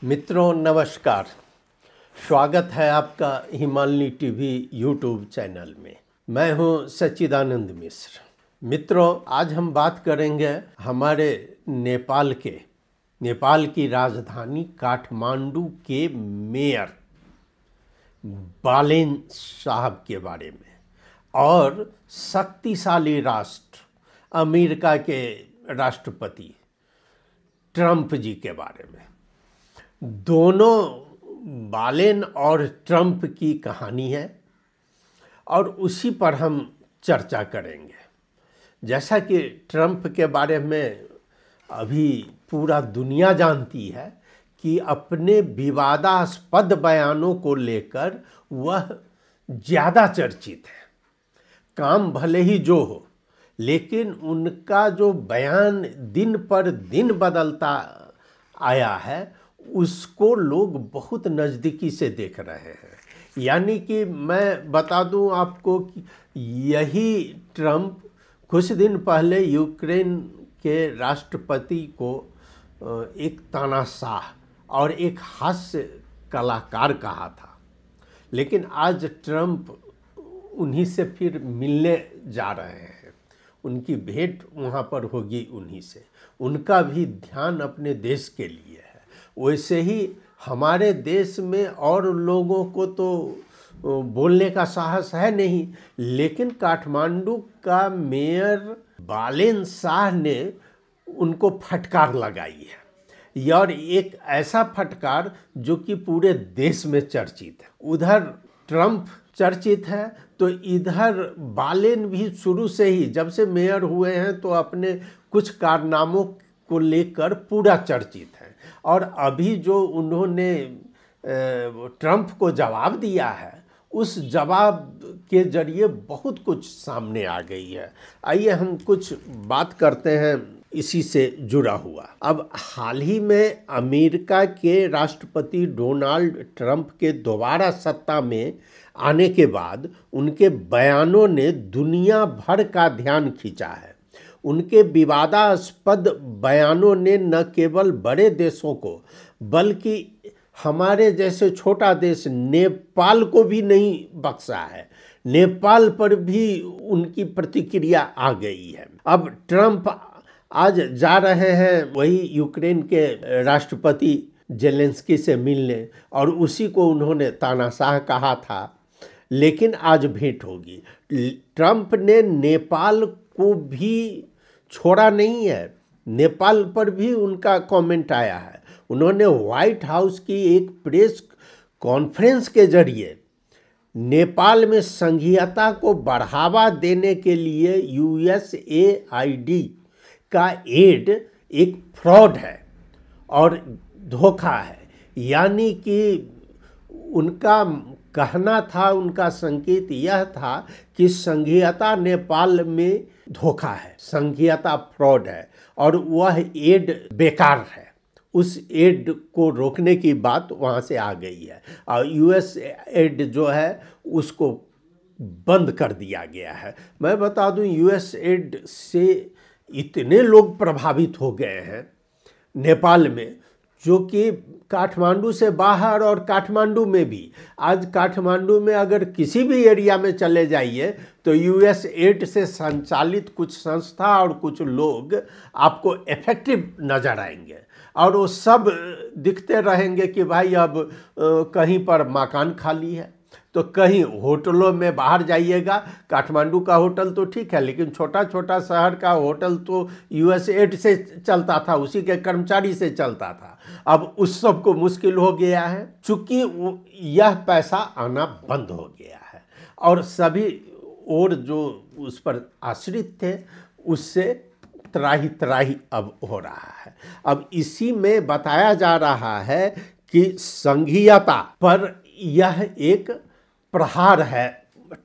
मित्रों नमस्कार। स्वागत है आपका हिमालनी टीवी यूट्यूब चैनल में। मैं हूं सच्चिदानंद मिश्र। मित्रों, आज हम बात करेंगे हमारे नेपाल की राजधानी काठमांडू के मेयर बालेन साहब के बारे में और शक्तिशाली राष्ट्र अमेरिका के राष्ट्रपति ट्रंप जी के बारे में। दोनों बालेन और ट्रंप की कहानी है और उसी पर हम चर्चा करेंगे। जैसा कि ट्रंप के बारे में अभी पूरा दुनिया जानती है कि अपने विवादास्पद बयानों को लेकर वह ज़्यादा चर्चित है। काम भले ही जो हो, लेकिन उनका जो बयान दिन पर दिन बदलता आया है उसको लोग बहुत नज़दीकी से देख रहे हैं। यानी कि मैं बता दूं आपको कि यही ट्रंप कुछ दिन पहले यूक्रेन के राष्ट्रपति को एक तानाशाह और एक हास्य कलाकार कहा था, लेकिन आज ट्रंप उन्हीं से फिर मिलने जा रहे हैं। उनकी भेंट वहाँ पर होगी उन्हीं से। उनका भी ध्यान अपने देश के लिए है। वैसे ही हमारे देश में और लोगों को तो बोलने का साहस है नहीं, लेकिन काठमांडू का मेयर बालेन शाह ने उनको फटकार लगाई है, और एक ऐसा फटकार जो कि पूरे देश में चर्चित है। उधर ट्रंप चर्चित है तो इधर बालेन भी शुरू से ही, जब से मेयर हुए हैं तो अपने कुछ कारनामों को लेकर पूरा चर्चित है। और अभी जो उन्होंने ट्रंप को जवाब दिया है, उस जवाब के जरिए बहुत कुछ सामने आ गई है। आइए हम कुछ बात करते हैं इसी से जुड़ा हुआ। अब हाल ही में अमेरिका के राष्ट्रपति डोनाल्ड ट्रंप के दोबारा सत्ता में आने के बाद उनके बयानों ने दुनिया भर का ध्यान खींचा है। उनके विवादास्पद बयानों ने न केवल बड़े देशों को बल्कि हमारे जैसे छोटा देश नेपाल को भी नहीं बख्शा है। नेपाल पर भी उनकी प्रतिक्रिया आ गई है। अब ट्रंप आज जा रहे हैं वही यूक्रेन के राष्ट्रपति जेलेंस्की से मिलने, और उसी को उन्होंने तानाशाह कहा था, लेकिन आज भेंट होगी। ट्रंप ने नेपाल को भी छोड़ा नहीं है। नेपाल पर भी उनका कमेंट आया है। उन्होंने व्हाइट हाउस की एक प्रेस कॉन्फ्रेंस के जरिए नेपाल में संघीयता को बढ़ावा देने के लिए यूएसएआईडी का एड एक फ्रॉड है और धोखा है। यानी कि उनका कहना था, उनका संकेत यह था कि संघीयता नेपाल में धोखा है, संघीयता फ्रॉड है और वह एड बेकार है। उस एड को रोकने की बात वहाँ से आ गई है और यूएस एड जो है उसको बंद कर दिया गया है। मैं बता दूं, यूएस एड से इतने लोग प्रभावित हो गए हैं नेपाल में, जो कि काठमांडू से बाहर और काठमांडू में भी। आज काठमांडू में अगर किसी भी एरिया में चले जाइए तो यूएस एड से संचालित कुछ संस्था और कुछ लोग आपको इफेक्टिव नज़र आएंगे और वो सब दिखते रहेंगे कि भाई अब कहीं पर मकान खाली है तो कहीं होटलों में बाहर जाइएगा। काठमांडू का होटल तो ठीक है, लेकिन छोटा छोटा शहर का होटल तो यूएस एड से चलता था, उसी के कर्मचारी से चलता था। अब उस सब को मुश्किल हो गया है, चूँकि यह पैसा आना बंद हो गया है और सभी और जो उस पर आश्रित थे उससे त्राही त्राही अब हो रहा है। अब इसी में बताया जा रहा है कि संघीयता पर यह एक प्रहार है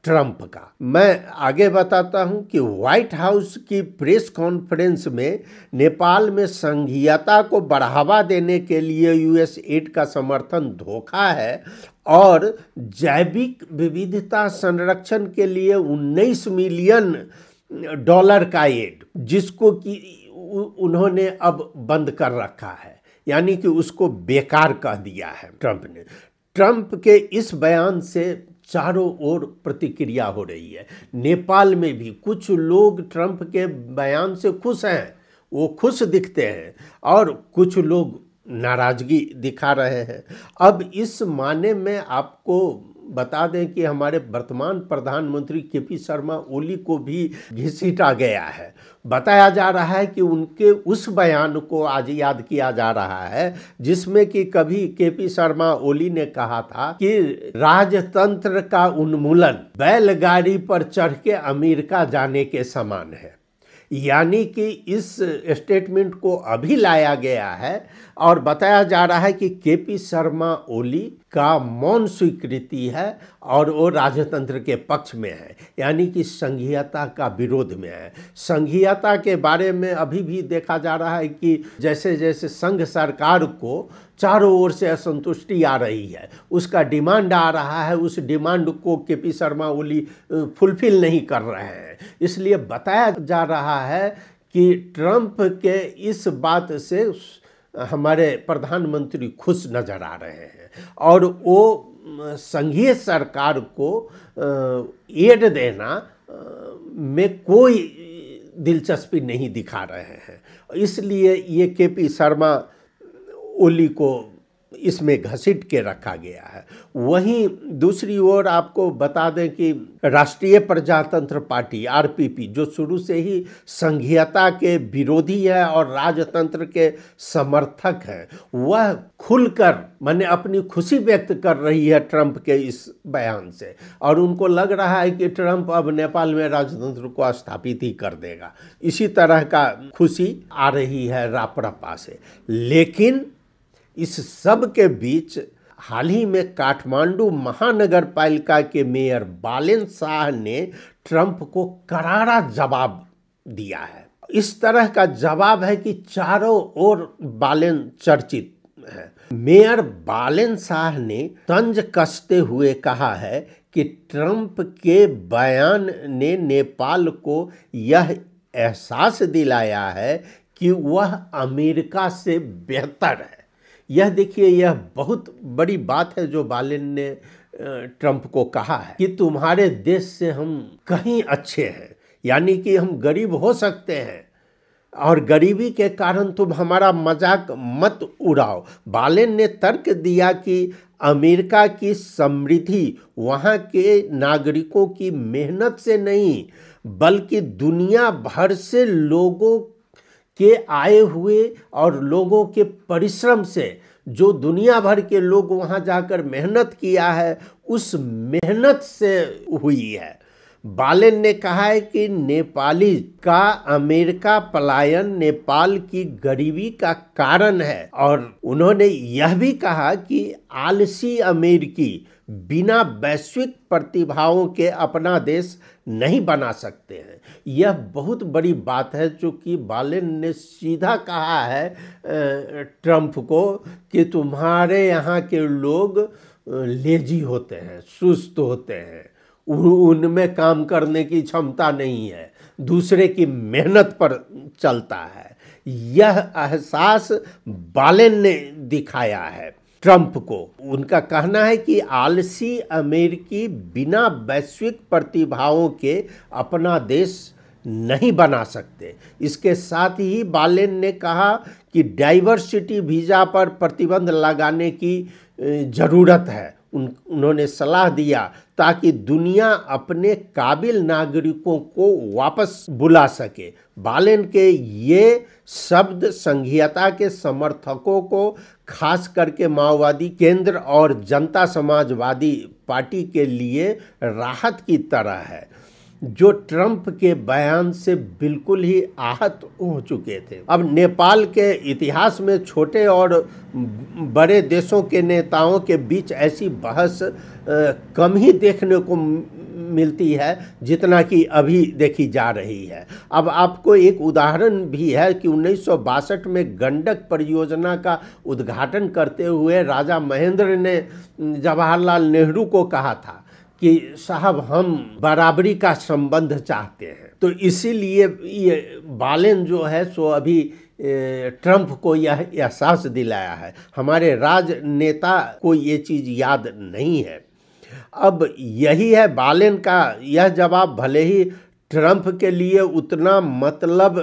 ट्रंप का। मैं आगे बताता हूं कि व्हाइट हाउस की प्रेस कॉन्फ्रेंस में नेपाल में संघीयता को बढ़ावा देने के लिए यूएस एड का समर्थन धोखा है और जैविक विविधता संरक्षण के लिए 19 मिलियन डॉलर का एड, जिसको कि उन्होंने अब बंद कर रखा है। यानी कि उसको बेकार कह दिया है ट्रंप ने। ट्रंप के इस बयान से चारों ओर प्रतिक्रिया हो रही है। नेपाल में भी कुछ लोग ट्रंप के बयान से खुश हैं, वो खुश दिखते हैं, और कुछ लोग नाराजगी दिखा रहे हैं। अब इस माने में आपको बता दें कि हमारे वर्तमान प्रधानमंत्री केपी शर्मा ओली को भी घसीटा गया है। बताया जा रहा है कि उनके उस बयान को आज याद किया जा रहा है जिसमें कि कभी केपी शर्मा ओली ने कहा था कि राजतंत्र का उन्मूलन बैलगाड़ी पर चढ़ के अमेरिका जाने के समान है। यानी कि इस स्टेटमेंट को अभी लाया गया है और बताया जा रहा है कि केपी शर्मा ओली का मौन स्वीकृति है और वो राजतंत्र के पक्ष में है, यानी कि संघीयता का विरोध में है। संघीयता के बारे में अभी भी देखा जा रहा है कि जैसे जैसे संघ सरकार को चारों ओर से असंतुष्टि आ रही है, उसका डिमांड आ रहा है, उस डिमांड को केपी शर्मा ओली फुलफिल नहीं कर रहे हैं। इसलिए बताया जा रहा है कि ट्रंप के इस बात से हमारे प्रधानमंत्री खुश नजर आ रहे हैं और वो संघीय सरकार को एड देना में कोई दिलचस्पी नहीं दिखा रहे हैं। इसलिए ये केपी शर्मा ओली को इसमें घसीट के रखा गया है। वहीं दूसरी ओर आपको बता दें कि राष्ट्रीय प्रजातंत्र पार्टी आरपीपी, जो शुरू से ही संघीयता के विरोधी है और राजतंत्र के समर्थक है, वह खुलकर माने अपनी खुशी व्यक्त कर रही है ट्रंप के इस बयान से, और उनको लग रहा है कि ट्रंप अब नेपाल में राजतंत्र को स्थापित ही कर देगा। इसी तरह का खुशी आ रही है रापरापा से। लेकिन इस सब के बीच हाल ही में काठमांडू महानगर पालिका के मेयर बालेन शाह ने ट्रंप को करारा जवाब दिया है। इस तरह का जवाब है कि चारों ओर बालेन चर्चित है। मेयर बालेन शाह ने तंज कसते हुए कहा है कि ट्रंप के बयान ने नेपाल को यह एहसास दिलाया है कि वह अमेरिका से बेहतर है। यह देखिए, यह बहुत बड़ी बात है जो बालेन ने ट्रंप को कहा है कि तुम्हारे देश से हम कहीं अच्छे हैं, यानी कि हम गरीब हो सकते हैं और गरीबी के कारण तुम हमारा मजाक मत उड़ाओ। बालेन ने तर्क दिया कि अमेरिका की समृद्धि वहाँ के नागरिकों की मेहनत से नहीं बल्कि दुनिया भर से लोगों के आए हुए और लोगों के परिश्रम से, जो दुनिया भर के लोग वहाँ जाकर मेहनत किया है, उस मेहनत से हुई है। बालेन ने कहा है कि नेपाली का अमेरिका पलायन नेपाल की गरीबी का कारण है, और उन्होंने यह भी कहा कि आलसी अमेरिकी बिना वैश्विक प्रतिभाओं के अपना देश नहीं बना सकते हैं। यह बहुत बड़ी बात है जो कि बालेन ने सीधा कहा है ट्रंप को कि तुम्हारे यहाँ के लोग लेजी होते हैं, सुस्त होते हैं, उनमें काम करने की क्षमता नहीं है, दूसरे की मेहनत पर चलता है। यह एहसास बालेन ने दिखाया है ट्रंप को। उनका कहना है कि आलसी अमेरिकी बिना वैश्विक प्रतिभाओं के अपना देश नहीं बना सकते। इसके साथ ही बालेन ने कहा कि डाइवर्सिटी वीज़ा पर प्रतिबंध लगाने की ज़रूरत है। उन्होंने सलाह दिया ताकि दुनिया अपने काबिल नागरिकों को वापस बुला सके। बालेन के ये शब्द संघीयता के समर्थकों को, खास करके माओवादी केंद्र और जनता समाजवादी पार्टी के लिए राहत की तरह है, जो ट्रंप के बयान से बिल्कुल ही आहत हो चुके थे। अब नेपाल के इतिहास में छोटे और बड़े देशों के नेताओं के बीच ऐसी बहस कम ही देखने को मिलती है जितना कि अभी देखी जा रही है। अब आपको एक उदाहरण भी है कि 1962 में गंडक परियोजना का उद्घाटन करते हुए राजा महेंद्र ने जवाहरलाल नेहरू को कहा था कि साहब हम बराबरी का संबंध चाहते हैं। तो इसीलिए ये बालेन जो है सो अभी ट्रंप को यह एहसास दिलाया है। हमारे राजनेता को ये चीज़ याद नहीं है। अब यही है बालेन का यह जवाब, भले ही ट्रंप के लिए उतना मतलब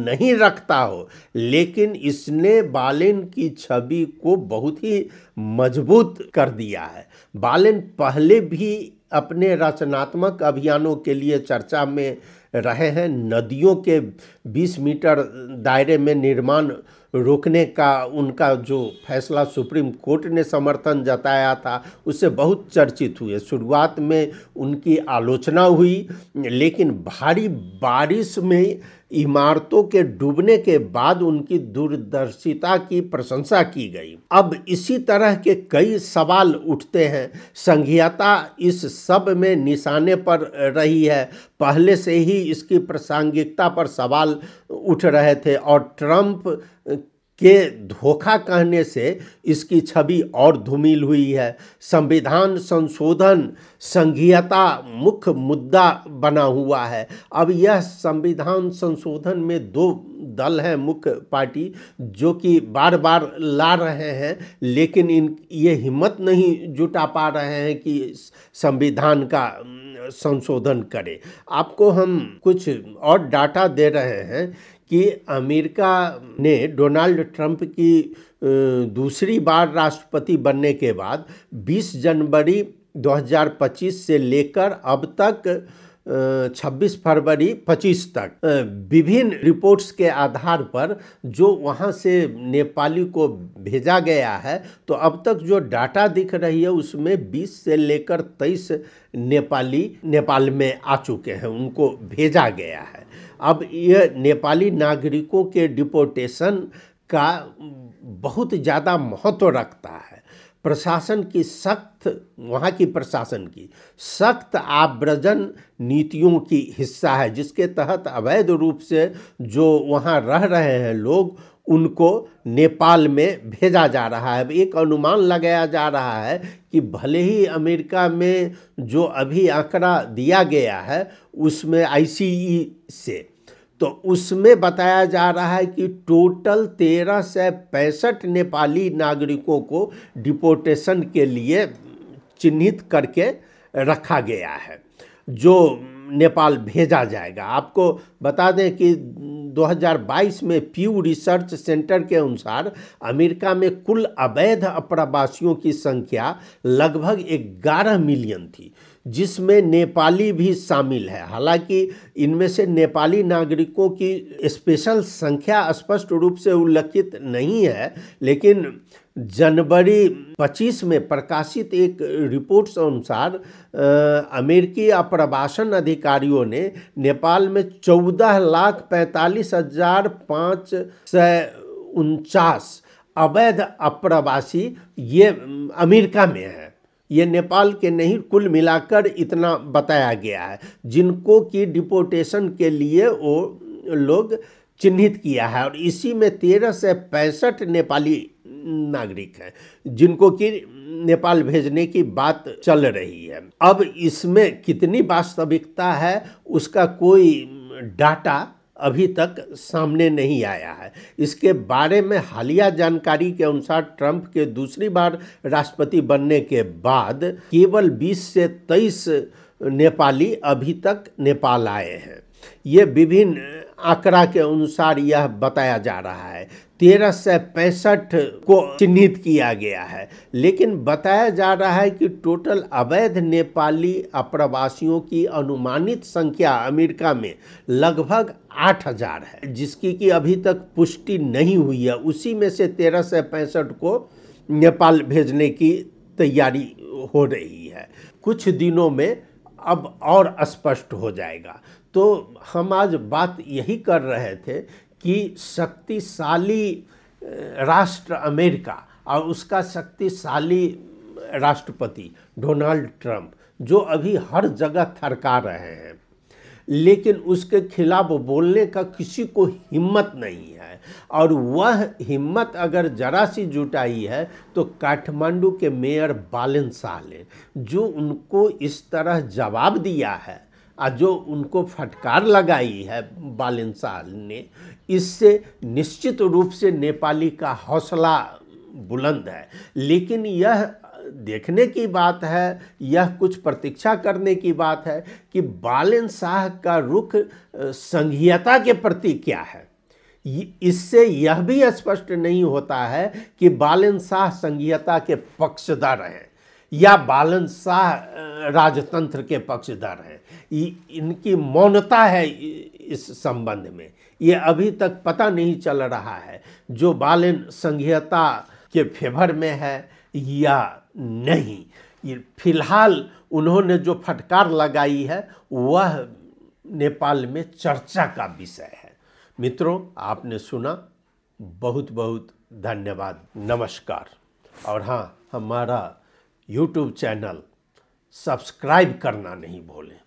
नहीं रखता हो, लेकिन इसने बालेन की छवि को बहुत ही मजबूत कर दिया है। बालेन पहले भी अपने रचनात्मक अभियानों के लिए चर्चा में रहे हैं। नदियों के 20 मीटर दायरे में निर्माण रोकने का उनका जो फैसला सुप्रीम कोर्ट ने समर्थन जताया था, उससे बहुत चर्चित हुए। शुरुआत में उनकी आलोचना हुई, लेकिन भारी बारिश में इमारतों के डूबने के बाद उनकी दूरदर्शिता की प्रशंसा की गई। अब इसी तरह के कई सवाल उठते हैं। संघीयता इस सब में निशाने पर रही है। पहले से ही इसकी प्रासंगिकता पर सवाल उठ रहे थे और ट्रंप के धोखा कहने से इसकी छवि और धूमिल हुई है। संविधान संशोधन संघीयता मुख्य मुद्दा बना हुआ है। अब यह संविधान संशोधन में दो दल हैं, मुख्य पार्टी, जो कि बार बार ला रहे हैं, लेकिन ये हिम्मत नहीं जुटा पा रहे हैं कि संविधान का संशोधन करें। आपको हम कुछ और डाटा दे रहे हैं कि अमेरिका ने डोनाल्ड ट्रंप की दूसरी बार राष्ट्रपति बनने के बाद 20 जनवरी 2025 से लेकर अब तक 26 फरवरी 25 तक विभिन्न रिपोर्ट्स के आधार पर जो वहाँ से नेपाली को भेजा गया है, तो अब तक जो डाटा दिख रही है उसमें 20 से लेकर 23 नेपाली नेपाल में आ चुके हैं, उनको भेजा गया है। अब यह नेपाली नागरिकों के डिपोर्टेशन का बहुत ज़्यादा महत्व रखता है। प्रशासन की वहाँ की प्रशासन की सख्त आव्रजन नीतियों की हिस्सा है, जिसके तहत अवैध रूप से जो वहाँ रह रहे हैं लोग, उनको नेपाल में भेजा जा रहा है। एक अनुमान लगाया जा रहा है कि भले ही अमेरिका में जो अभी आंकड़ा दिया गया है उसमें ICE से, तो उसमें बताया जा रहा है कि टोटल 1365 नेपाली नागरिकों को डिपोर्टेशन के लिए चिन्हित करके रखा गया है, जो नेपाल भेजा जाएगा। आपको बता दें कि 2022 में प्यू रिसर्च सेंटर के अनुसार अमेरिका में कुल अवैध अप्रवासियों की संख्या लगभग 11 मिलियन थी, जिसमें नेपाली भी शामिल है। हालांकि इनमें से नेपाली नागरिकों की स्पेशल संख्या स्पष्ट रूप से उल्लेखित नहीं है, लेकिन जनवरी 25 में प्रकाशित एक रिपोर्ट के अनुसार अमेरिकी अप्रवासन अधिकारियों ने नेपाल में 14,45,549 अवैध अप्रवासी ये अमेरिका में है। ये नेपाल के नहीं, कुल मिलाकर इतना बताया गया है, जिनको कि डिपोर्टेशन के लिए वो लोग चिन्हित किया है। और इसी में 1365 नेपाली नागरिक हैं जिनको कि नेपाल भेजने की बात चल रही है। अब इसमें कितनी वास्तविकता है उसका कोई डाटा अभी तक सामने नहीं आया है। इसके बारे में हालिया जानकारी के अनुसार ट्रंप के दूसरी बार राष्ट्रपति बनने के बाद केवल 20 से 23 नेपाली अभी तक नेपाल आए हैं। ये विभिन्न आंकड़ा के अनुसार यह बताया जा रहा है। 1365 को चिन्हित किया गया है, लेकिन बताया जा रहा है कि टोटल अवैध नेपाली अप्रवासियों की अनुमानित संख्या अमेरिका में लगभग 8,000 है, जिसकी कि अभी तक पुष्टि नहीं हुई है। उसी में से 1365 को नेपाल भेजने की तैयारी हो रही है। कुछ दिनों में अब और स्पष्ट हो जाएगा। तो हम आज बात यही कर रहे थे कि शक्तिशाली राष्ट्र अमेरिका और उसका शक्तिशाली राष्ट्रपति डोनाल्ड ट्रंप, जो अभी हर जगह थरका रहे हैं, लेकिन उसके खिलाफ बोलने का किसी को हिम्मत नहीं है। और वह हिम्मत अगर जरा सी जुटाई है तो काठमांडू के मेयर बालेन शाह ने, जो उनको इस तरह जवाब दिया है जो उनको फटकार लगाई है बालन शाह ने, इससे निश्चित रूप से नेपाली का हौसला बुलंद है। लेकिन यह देखने की बात है, यह कुछ प्रतीक्षा करने की बात है कि बालन शाह का रुख संघीयता के प्रति क्या है। इससे यह भी स्पष्ट नहीं होता है कि बालन शाह संघीयता के पक्षधर हैं या बालन शाह राजतंत्र के पक्षधर हैं। इनकी मौनता है इस संबंध में, ये अभी तक पता नहीं चल रहा है जो बालन संघीयता के फेवर में है या नहीं। ये फिलहाल उन्होंने जो फटकार लगाई है वह नेपाल में चर्चा का विषय है। मित्रों, आपने सुना, बहुत बहुत धन्यवाद, नमस्कार। और हाँ, हमारा YouTube चैनल सब्सक्राइब करना नहीं भूलें।